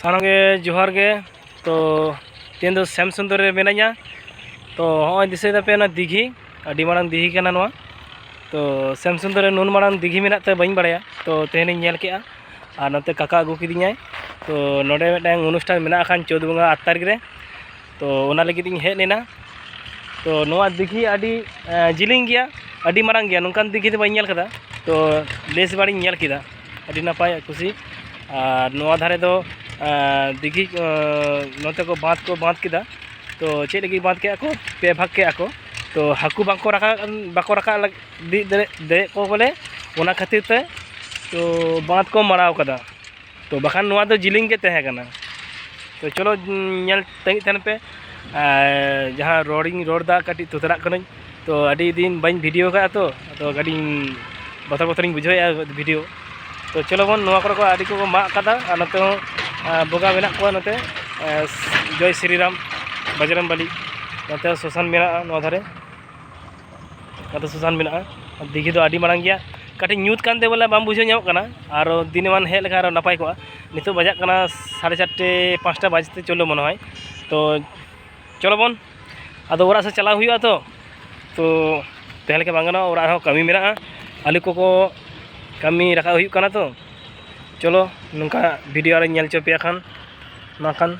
सानागे जोहार गे तो तेन दो श्याम सुंदर रे मेनाया तो हॉय दिसे दापे ना दिघी अडी मारांग दिघी कना नोआ तो श्याम सुंदर रे नुन मारांग दिघी मेनाते बाइन बाड़ाया तो तेहेनी नेल केआ और नते काका अगु किदिኛय तो नोडे मिदटांग अनुष्ठान मेना खान 14 बंगा 8 तारीख रे तो ओना लगिद इन हेज लेना तो नोआ दिघी अडी जिलिंग गया अडी मारांग गया नोंकान दिघी दो बाइन नेल कदा तो लेस बाड़ी नेल किदा अडी नापाय खुशी और नोआ धारे दो दिघी नोते को बांध किदा तो चेक लगी बांध के को पे भाग के को तो हाकू बाको रखा दे को बोले ओना खातिर ते तो बांध को मराव कदा तो बखान नोआ दो जिलिंग के तहे कना तो चलो नेल तंगी तहन पे जहाँ रोड़ा कटी तुतरा कन तो अड़ी दिन बाइन वीडियो का तो गाड़ी बतर बतर बुझे वीडियो तो चलो बन नोआ को अड़ी को मा कदा और नते बोगा मेना को नते जय श्री राम बजरंग बली नते सुसान मेना नोआ धारे नते सुसान मेना दिघी दो अड़ी मारांग गया कटी न्यूत कानते बोले बाम बुझे नाम कना और दिनमान हेज लेखा नपाय को नितो बजा कना 4:30 5टा बजते चलो मन है तो चलो बन अदो ओरा से चला हुआ तो तहल के बांगना ओरा हो कमी मेना आलू को कमी रखा हुई कना तो चलो नुका वीडियो रे नेल चोपिया खान मा खान